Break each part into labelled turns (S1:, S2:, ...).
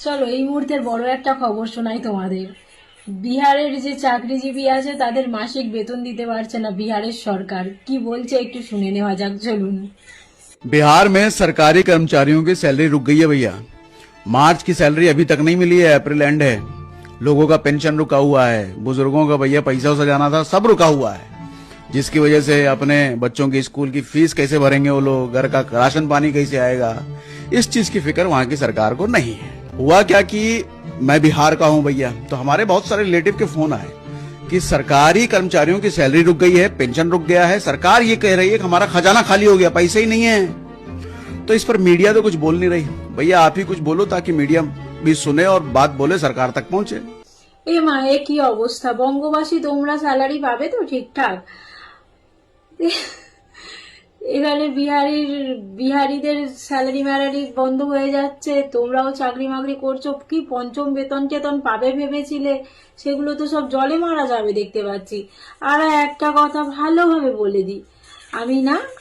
S1: চলো এই মুহূর্তের বড় একটা খবর শোনাই তোমাদের। বিহারের যে চাকরিজীবী আছে তাদের মাসিক বেতন দিতে পারছে না বিহারের সরকার। কি বলছে একটু শুনে নেওয়া যাক, চলুন।
S2: बिहार में सरकारी कर्मचारियों की सैलरी रुक गई है भैया। मार्च की सैलरी अभी तक नहीं मिली है, अप्रैल एंड है। लोगों का पेंशन रुका हुआ है, बुजुर्गों का भैया पैसा उसा जाना था, सब रुका हुआ है। जिसकी वजह से अपने बच्चों की स्कूल की फीस कैसे भरेंगे वो लोग, घर का राशन पानी कैसे आएगा, इस चीज की फिक्र वहां की सरकार को नहीं है। हुआ क्या कि मैं बिहार का हूं भैया, तो हमारे बहुत सारे रिलेटिव के फोन आए कि सरकारी कर्मचारियों की सैलरी रुक गई है, पेंशन रुक गया है, सरकार ये कह रही है कि हमारा खजाना खाली हो गया, पैसे ही नहीं है। तो इस पर मीडिया तो कुछ बोल नहीं रही। भैया आप ही कुछ बोलो ताकि मीडिया भी सुने और बात बोले, सरकार तक पहुंचे।
S1: এ মা, এ কি অবস্থা! বঙ্গবাসী তোমরা স্যালারি পাবে তো ঠিকঠাক? এখানে বিহারিদের স্যালারি ম্যালারি বন্ধ হয়ে যাচ্ছে, তোমরাও চাকরি মাকরি করছো, কি পঞ্চম বেতন টেতন পাবে ভেবেছিলে? সেগুলো তো সব জলে মারা যাবে দেখতে পাচ্ছি। আর একটা কথা ভালোভাবে বলে দিই,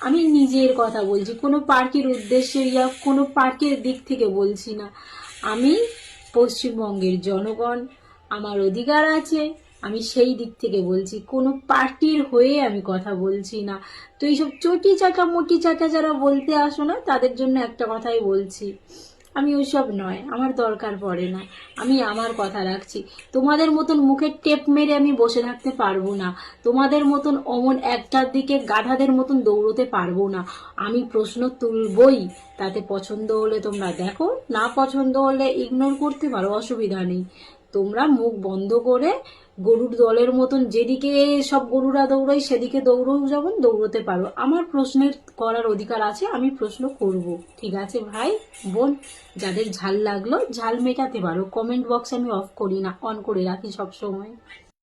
S1: আমি নিজের কথা বলছি, কোনো পার্টির উদ্দেশ্যে ইয়া কোনো পার্টির দিক থেকে বলছি না। আমি পশ্চিমবঙ্গের জনগণ, আমার অধিকার আছে, আমি সেই দিক থেকে বলছি, কোনো পার্টির হয়ে আমি কথা বলছি না। তো এইসব চটি চাটা মোটি চাটা যারা বলতে আসো না, তাদের জন্য একটা কথাই বলছি, আমি ওইসব নয়, আমার দরকার পড়ে না। আমি আমার কথা রাখছি। তোমাদের মতন মুখের টেপ মেরে আমি বসে থাকতে পারবো না, তোমাদের মতন অমন একটার দিকে গাধাদের মতন দৌড়তে পারবো না। আমি প্রশ্ন তুলবই, তাতে পছন্দ হলে তোমরা দেখো, না পছন্দ হলে ইগনোর করতে পারো, অসুবিধা নেই। তোমরা মুখ বন্ধ করে গরুর দলের মতন যেদিকে সব গরুরা দৌড়ায় সেদিকে যেমন দৌড়তে পারো। আমার প্রশ্নের করার অধিকার আছে, আমি প্রশ্ন করব। ঠিক আছে ভাই বোন, যাদের ঝাল লাগলো ঝাল মেটাতে পারো। কমেন্ট বক্স আমি অফ করি না, অন করে রাখি সব সময়।